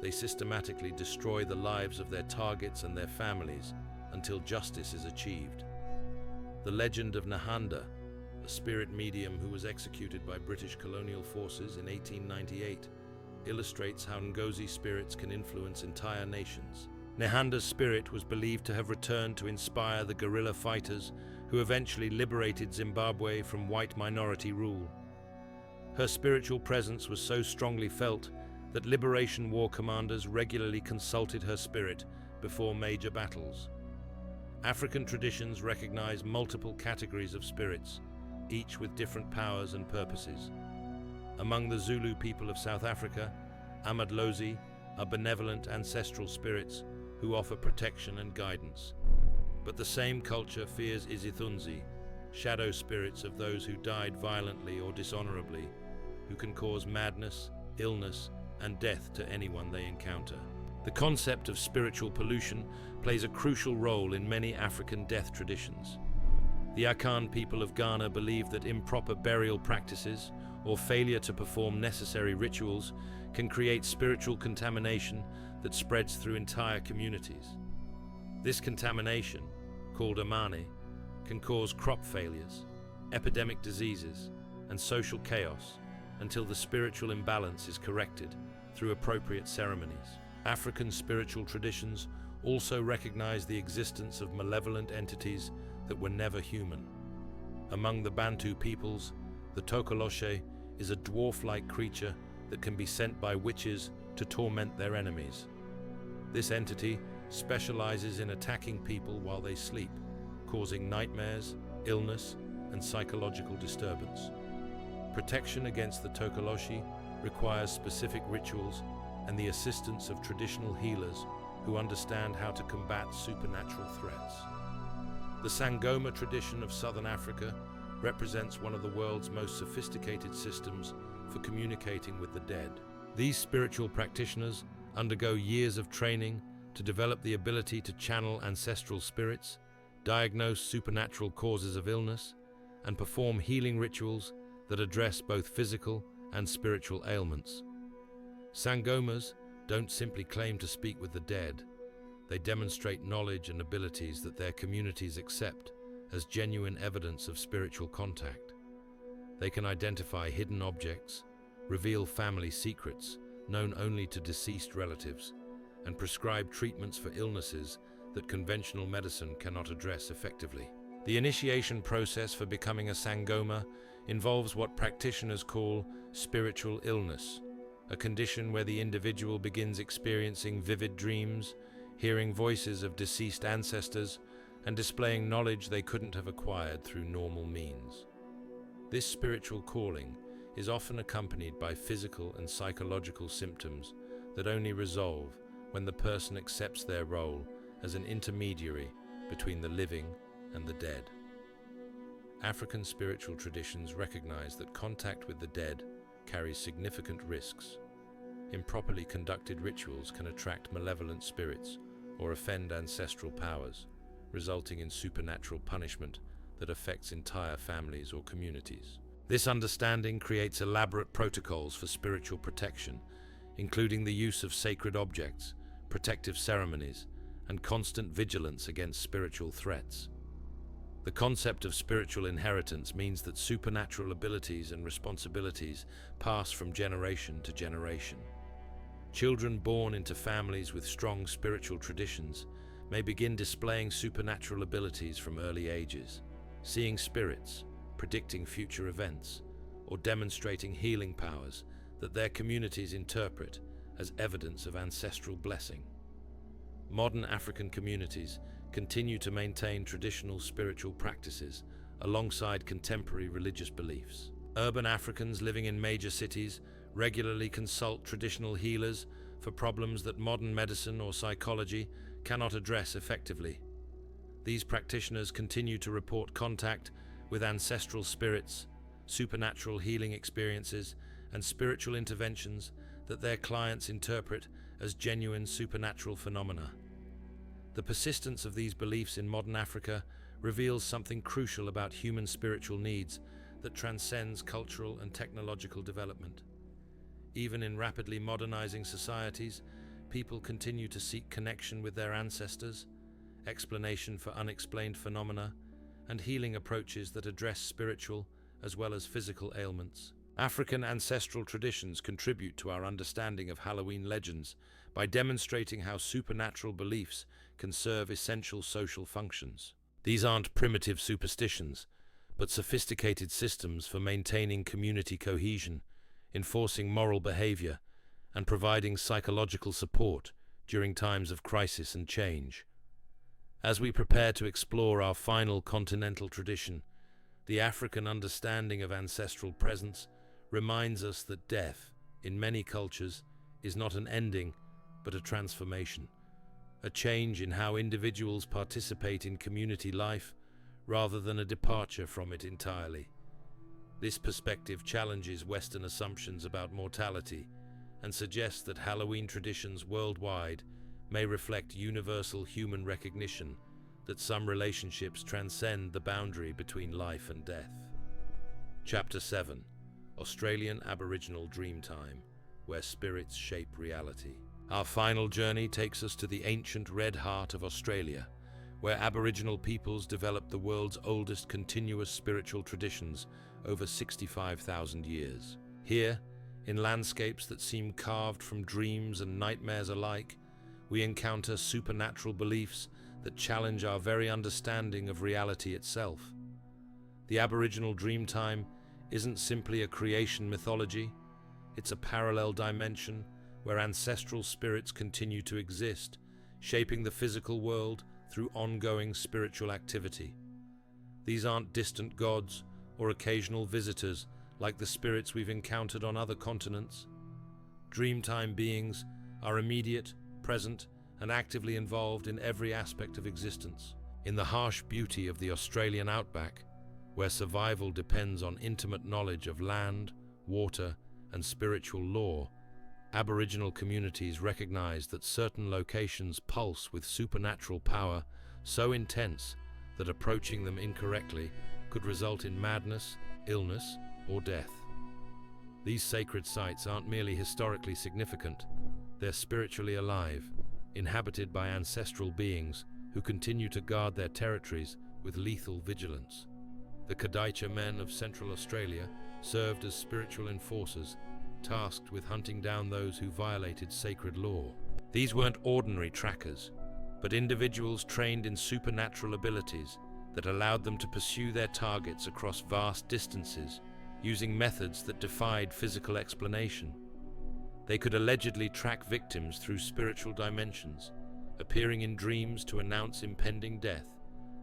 they systematically destroy the lives of their targets and their families until justice is achieved. The legend of Nahanda, a spirit medium who was executed by British colonial forces in 1898, illustrates how Ngozi spirits can influence entire nations. Nahanda's spirit was believed to have returned to inspire the guerrilla fighters who eventually liberated Zimbabwe from white minority rule. Her spiritual presence was so strongly felt that liberation war commanders regularly consulted her spirit before major battles. African traditions recognize multiple categories of spirits, each with different powers and purposes. Among the Zulu people of South Africa, Amadlozi are benevolent ancestral spirits who offer protection and guidance. But the same culture fears Izithunzi, shadow spirits of those who died violently or dishonorably, who can cause madness, illness, and death to anyone they encounter. The concept of spiritual pollution plays a crucial role in many African death traditions. The Akan people of Ghana believe that improper burial practices or failure to perform necessary rituals can create spiritual contamination that spreads through entire communities. This contamination, called amane, can cause crop failures, epidemic diseases, and social chaos until the spiritual imbalance is corrected through appropriate ceremonies. African spiritual traditions also recognize the existence of malevolent entities that were never human. Among the Bantu peoples, the Tokoloshe is a dwarf-like creature that can be sent by witches to torment their enemies. This entity specializes in attacking people while they sleep, causing nightmares, illness, and psychological disturbance. Protection against the Tokoloshi requires specific rituals and the assistance of traditional healers who understand how to combat supernatural threats. The Sangoma tradition of Southern Africa represents one of the world's most sophisticated systems for communicating with the dead. These spiritual practitioners undergo years of training to develop the ability to channel ancestral spirits, diagnose supernatural causes of illness, and perform healing rituals that address both physical and spiritual ailments. Sangomas don't simply claim to speak with the dead, they demonstrate knowledge and abilities that their communities accept as genuine evidence of spiritual contact. They can identify hidden objects, reveal family secrets known only to deceased relatives, and prescribe treatments for illnesses that conventional medicine cannot address effectively. The initiation process for becoming a Sangoma involves what practitioners call spiritual illness, a condition where the individual begins experiencing vivid dreams, hearing voices of deceased ancestors, and displaying knowledge they couldn't have acquired through normal means. This spiritual calling is often accompanied by physical and psychological symptoms that only resolve when the person accepts their role as an intermediary between the living and the dead. African spiritual traditions recognize that contact with the dead carries significant risks. Improperly conducted rituals can attract malevolent spirits or offend ancestral powers, resulting in supernatural punishment that affects entire families or communities. This understanding creates elaborate protocols for spiritual protection, including the use of sacred objects, protective ceremonies, and constant vigilance against spiritual threats. The concept of spiritual inheritance means that supernatural abilities and responsibilities pass from generation to generation. Children born into families with strong spiritual traditions may begin displaying supernatural abilities from early ages, seeing spirits, predicting future events, or demonstrating healing powers that their communities interpret as evidence of ancestral blessing. Modern African communities continue to maintain traditional spiritual practices alongside contemporary religious beliefs. Urban Africans living in major cities regularly consult traditional healers for problems that modern medicine or psychology cannot address effectively. These practitioners continue to report contact with ancestral spirits, supernatural healing experiences, and spiritual interventions that their clients interpret as genuine supernatural phenomena. The persistence of these beliefs in modern Africa reveals something crucial about human spiritual needs that transcends cultural and technological development. Even in rapidly modernizing societies, people continue to seek connection with their ancestors, explanation for unexplained phenomena, and healing approaches that address spiritual as well as physical ailments. African ancestral traditions contribute to our understanding of Halloween legends by demonstrating how supernatural beliefs can serve essential social functions. These aren't primitive superstitions, but sophisticated systems for maintaining community cohesion, enforcing moral behavior, and providing psychological support during times of crisis and change. As we prepare to explore our final continental tradition, the African understanding of ancestral presence reminds us that death, in many cultures, is not an ending, but a transformation, a change in how individuals participate in community life rather than a departure from it entirely. This perspective challenges Western assumptions about mortality and suggests that Halloween traditions worldwide may reflect universal human recognition that some relationships transcend the boundary between life and death. Chapter 7: Australian Aboriginal Dreamtime, where spirits shape reality. Our final journey takes us to the ancient Red Heart of Australia, where Aboriginal peoples developed the world's oldest continuous spiritual traditions over 65,000 years. Here, in landscapes that seem carved from dreams and nightmares alike, we encounter supernatural beliefs that challenge our very understanding of reality itself. The Aboriginal Dreamtime isn't simply a creation mythology, it's a parallel dimension where ancestral spirits continue to exist, shaping the physical world through ongoing spiritual activity. These aren't distant gods or occasional visitors like the spirits we've encountered on other continents. Dreamtime beings are immediate, present, and actively involved in every aspect of existence. In the harsh beauty of the Australian outback, where survival depends on intimate knowledge of land, water, and spiritual lore, Aboriginal communities recognize that certain locations pulse with supernatural power so intense that approaching them incorrectly could result in madness, illness, or death. These sacred sites aren't merely historically significant, they're spiritually alive, inhabited by ancestral beings who continue to guard their territories with lethal vigilance. The Kadaicha men of Central Australia served as spiritual enforcers, tasked with hunting down those who violated sacred law. These weren't ordinary trackers, but individuals trained in supernatural abilities that allowed them to pursue their targets across vast distances, using methods that defied physical explanation. They could allegedly track victims through spiritual dimensions, appearing in dreams to announce impending death,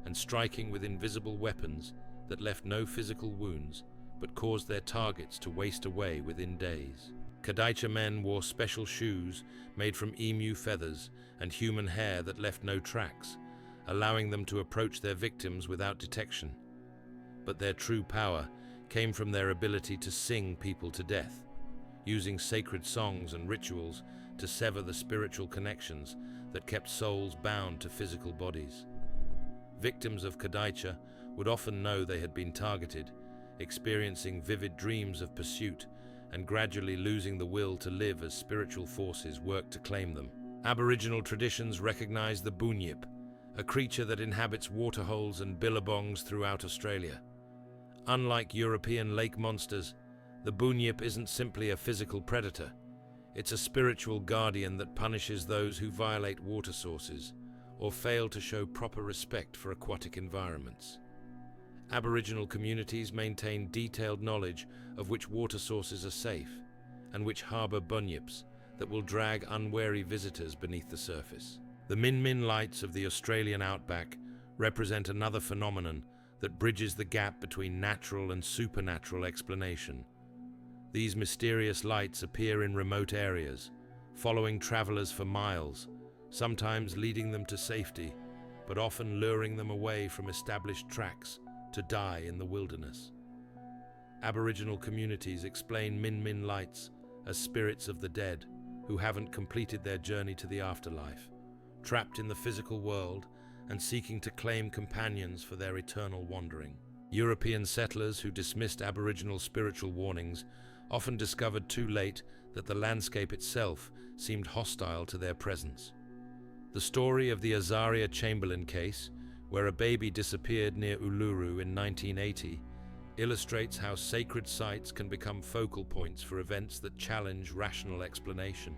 and striking with invisible weapons that left no physical wounds, but caused their targets to waste away within days. Kadaicha men wore special shoes made from emu feathers and human hair that left no tracks, allowing them to approach their victims without detection. But their true power came from their ability to sing people to death, using sacred songs and rituals to sever the spiritual connections that kept souls bound to physical bodies. Victims of Kadaicha would often know they had been targeted, experiencing vivid dreams of pursuit and gradually losing the will to live as spiritual forces worked to claim them. Aboriginal traditions recognize the bunyip, a creature that inhabits waterholes and billabongs throughout Australia. Unlike European lake monsters, the bunyip isn't simply a physical predator. It's a spiritual guardian that punishes those who violate water sources or fail to show proper respect for aquatic environments. Aboriginal communities maintain detailed knowledge of which water sources are safe and which harbour bunyips that will drag unwary visitors beneath the surface. The Min-Min lights of the Australian outback represent another phenomenon that bridges the gap between natural and supernatural explanation. These mysterious lights appear in remote areas, following travelers for miles, sometimes leading them to safety, but often luring them away from established tracks to die in the wilderness. Aboriginal communities explain Min lights as spirits of the dead who haven't completed their journey to the afterlife, trapped in the physical world and seeking to claim companions for their eternal wandering. European settlers who dismissed Aboriginal spiritual warnings often discovered too late that the landscape itself seemed hostile to their presence. The story of the Azaria Chamberlain case, where a baby disappeared near Uluru in 1980, illustrates how sacred sites can become focal points for events that challenge rational explanation.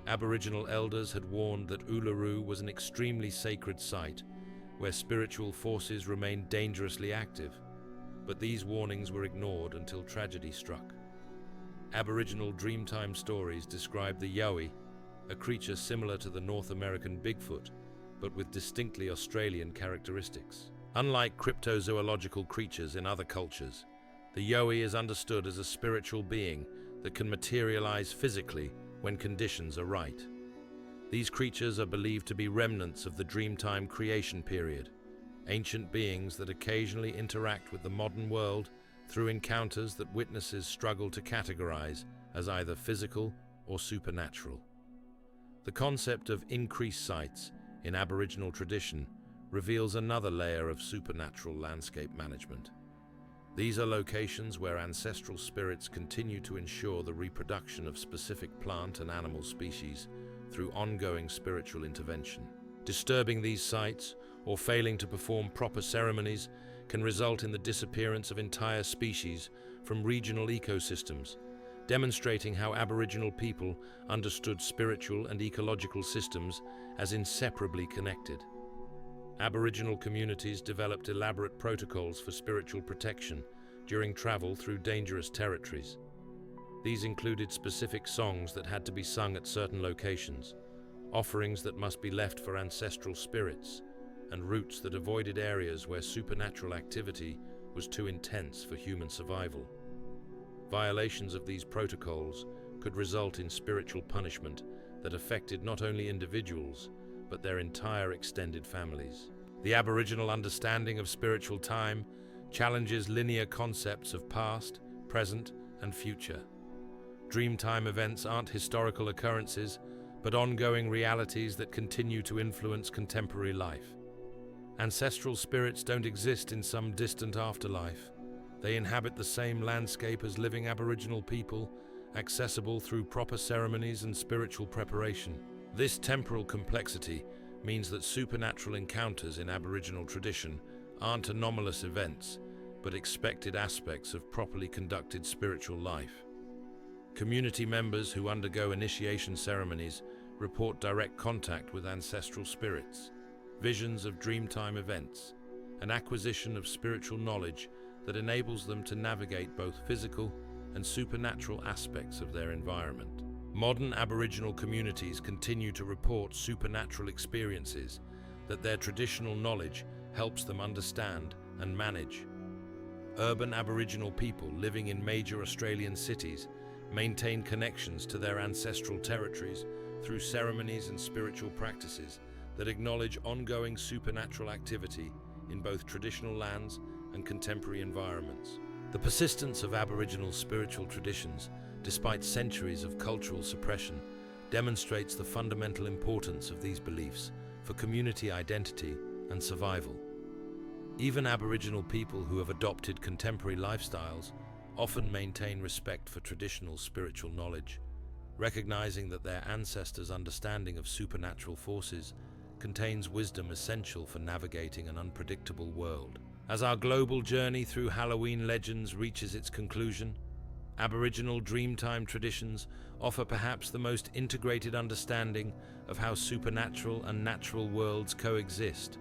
Aboriginal elders had warned that Uluru was an extremely sacred site, where spiritual forces remained dangerously active, but these warnings were ignored until tragedy struck. Aboriginal Dreamtime stories describe the Yowie, a creature similar to the North American Bigfoot, but with distinctly Australian characteristics. Unlike cryptozoological creatures in other cultures, the Yowie is understood as a spiritual being that can materialize physically when conditions are right. These creatures are believed to be remnants of the Dreamtime creation period, ancient beings that occasionally interact with the modern world through encounters that witnesses struggle to categorize as either physical or supernatural. The concept of increased sites in Aboriginal tradition reveals another layer of supernatural landscape management. These are locations where ancestral spirits continue to ensure the reproduction of specific plant and animal species through ongoing spiritual intervention. Disturbing these sites or failing to perform proper ceremonies can result in the disappearance of entire species from regional ecosystems, demonstrating how Aboriginal people understood spiritual and ecological systems as inseparably connected. Aboriginal communities developed elaborate protocols for spiritual protection during travel through dangerous territories. These included specific songs that had to be sung at certain locations, offerings that must be left for ancestral spirits, and routes that avoided areas where supernatural activity was too intense for human survival. Violations of these protocols could result in spiritual punishment that affected not only individuals, but their entire extended families. The Aboriginal understanding of spiritual time challenges linear concepts of past, present, and future. Dreamtime events aren't historical occurrences, but ongoing realities that continue to influence contemporary life. Ancestral spirits don't exist in some distant afterlife. They inhabit the same landscape as living Aboriginal people, accessible through proper ceremonies and spiritual preparation. This temporal complexity means that supernatural encounters in Aboriginal tradition aren't anomalous events, but expected aspects of properly conducted spiritual life. Community members who undergo initiation ceremonies report direct contact with ancestral spirits, visions of Dreamtime events, and acquisition of spiritual knowledge that enables them to navigate both physical and supernatural aspects of their environment. Modern Aboriginal communities continue to report supernatural experiences that their traditional knowledge helps them understand and manage. Urban Aboriginal people living in major Australian cities maintain connections to their ancestral territories through ceremonies and spiritual practices that acknowledge ongoing supernatural activity in both traditional lands and contemporary environments. The persistence of Aboriginal spiritual traditions, despite centuries of cultural suppression, demonstrates the fundamental importance of these beliefs for community identity and survival. Even Aboriginal people who have adopted contemporary lifestyles often maintain respect for traditional spiritual knowledge, recognizing that their ancestors' understanding of supernatural forces contains wisdom essential for navigating an unpredictable world. As our global journey through Halloween legends reaches its conclusion, Aboriginal Dreamtime traditions offer perhaps the most integrated understanding of how supernatural and natural worlds coexist.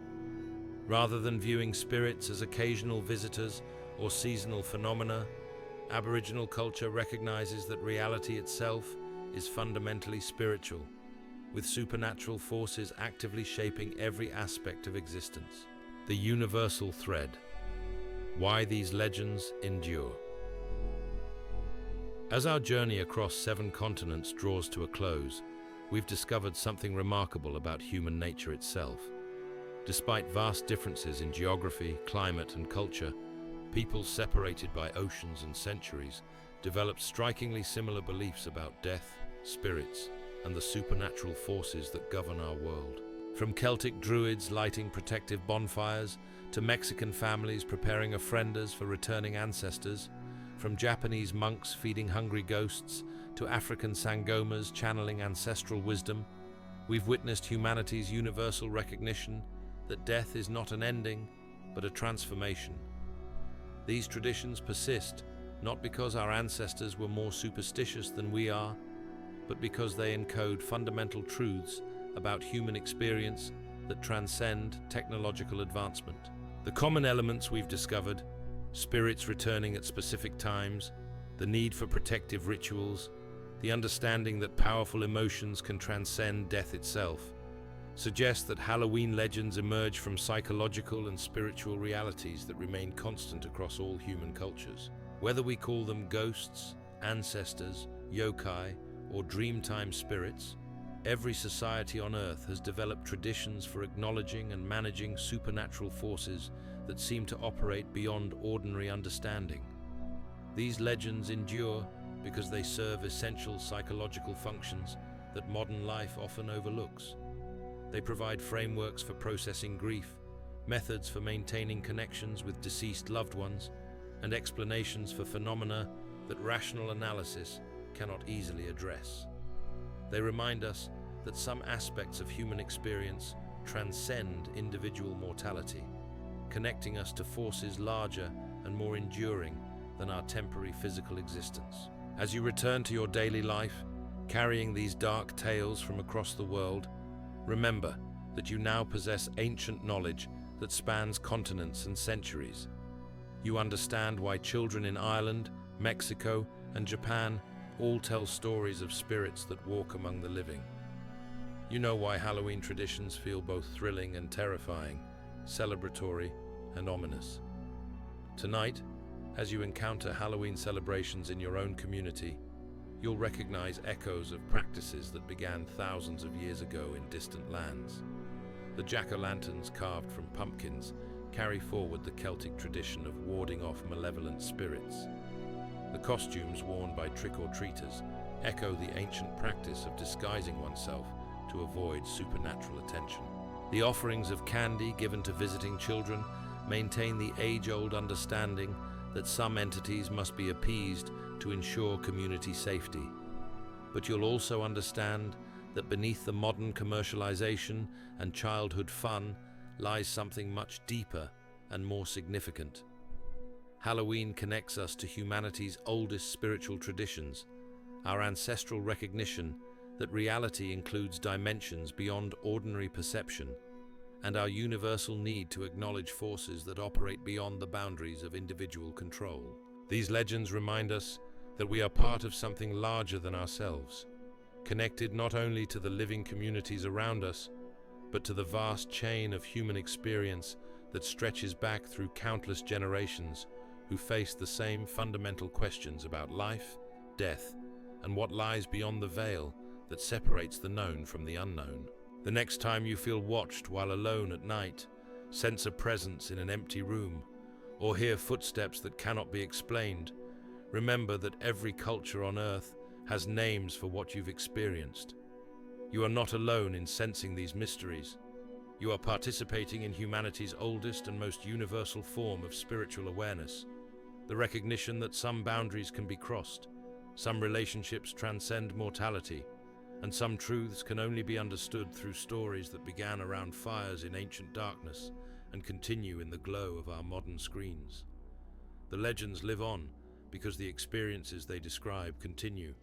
Rather than viewing spirits as occasional visitors or seasonal phenomena, Aboriginal culture recognizes that reality itself is fundamentally spiritual, with supernatural forces actively shaping every aspect of existence. The universal thread. Why these legends endure. As our journey across 7 continents draws to a close, we've discovered something remarkable about human nature itself. Despite vast differences in geography, climate, and culture, peoples separated by oceans and centuries developed strikingly similar beliefs about death, spirits, and the supernatural forces that govern our world. From Celtic druids lighting protective bonfires to Mexican families preparing ofrendas for returning ancestors, from Japanese monks feeding hungry ghosts to African sangomas channeling ancestral wisdom, we've witnessed humanity's universal recognition that death is not an ending, but a transformation. These traditions persist not because our ancestors were more superstitious than we are, but because they encode fundamental truths about human experience that transcend technological advancement. The common elements we've discovered, spirits returning at specific times, the need for protective rituals, the understanding that powerful emotions can transcend death itself, suggest that Halloween legends emerge from psychological and spiritual realities that remain constant across all human cultures. Whether we call them ghosts, ancestors, yokai, or dreamtime spirits, every society on Earth has developed traditions for acknowledging and managing supernatural forces that seem to operate beyond ordinary understanding. These legends endure because they serve essential psychological functions that modern life often overlooks. They provide frameworks for processing grief, methods for maintaining connections with deceased loved ones, and explanations for phenomena that rational analysis cannot easily address. They remind us that some aspects of human experience transcend individual mortality, connecting us to forces larger and more enduring than our temporary physical existence. As you return to your daily life, carrying these dark tales from across the world, remember that you now possess ancient knowledge that spans continents and centuries. You understand why children in Ireland, Mexico, and Japan all tell stories of spirits that walk among the living. You know why Halloween traditions feel both thrilling and terrifying, celebratory and ominous. Tonight, as you encounter Halloween celebrations in your own community, you'll recognize echoes of practices that began thousands of years ago in distant lands. The jack-o'-lanterns carved from pumpkins carry forward the Celtic tradition of warding off malevolent spirits. The costumes worn by trick-or-treaters echo the ancient practice of disguising oneself to avoid supernatural attention. The offerings of candy given to visiting children maintain the age-old understanding that some entities must be appeased to ensure community safety. But you'll also understand that beneath the modern commercialization and childhood fun lies something much deeper and more significant. Halloween connects us to humanity's oldest spiritual traditions, our ancestral recognition that reality includes dimensions beyond ordinary perception, and our universal need to acknowledge forces that operate beyond the boundaries of individual control. These legends remind us that we are part of something larger than ourselves, connected not only to the living communities around us, but to the vast chain of human experience that stretches back through countless generations who face the same fundamental questions about life, death, and what lies beyond the veil that separates the known from the unknown. The next time you feel watched while alone at night, sense a presence in an empty room, or hear footsteps that cannot be explained, remember that every culture on Earth has names for what you've experienced. You are not alone in sensing these mysteries. You are participating in humanity's oldest and most universal form of spiritual awareness, the recognition that some boundaries can be crossed, some relationships transcend mortality, and some truths can only be understood through stories that began around fires in ancient darkness and continue in the glow of our modern screens. The legends live on because the experiences they describe continue.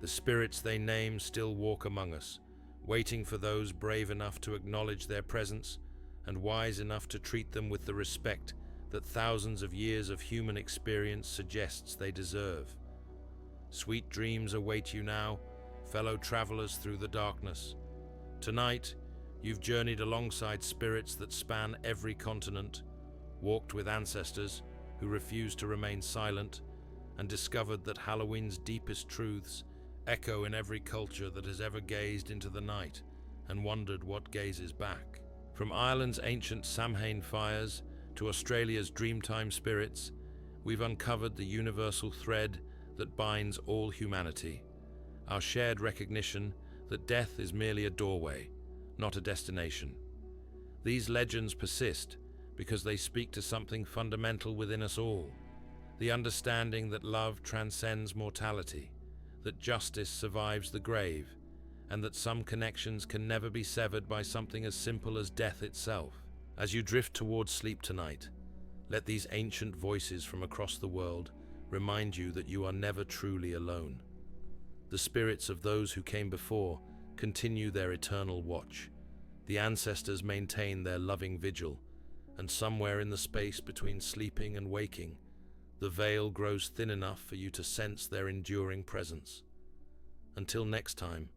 The spirits they name still walk among us, waiting for those brave enough to acknowledge their presence and wise enough to treat them with the respect that thousands of years of human experience suggests they deserve. Sweet dreams await you now, fellow travelers through the darkness. Tonight, you've journeyed alongside spirits that span every continent, walked with ancestors who refuse to remain silent, and discovered that Halloween's deepest truths echo in every culture that has ever gazed into the night and wondered what gazes back. From Ireland's ancient Samhain fires to Australia's Dreamtime spirits, we've uncovered the universal thread that binds all humanity, our shared recognition that death is merely a doorway, not a destination. These legends persist because they speak to something fundamental within us all, the understanding that love transcends mortality, that justice survives the grave, and that some connections can never be severed by something as simple as death itself. As you drift towards sleep tonight, let these ancient voices from across the world remind you that you are never truly alone. The spirits of those who came before continue their eternal watch. The ancestors maintain their loving vigil, and somewhere in the space between sleeping and waking, the veil grows thin enough for you to sense their enduring presence. Until next time,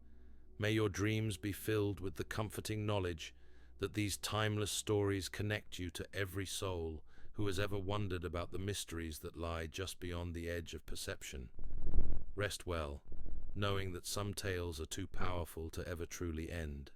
may your dreams be filled with the comforting knowledge that these timeless stories connect you to every soul who has ever wondered about the mysteries that lie just beyond the edge of perception. Rest well, knowing that some tales are too powerful to ever truly end.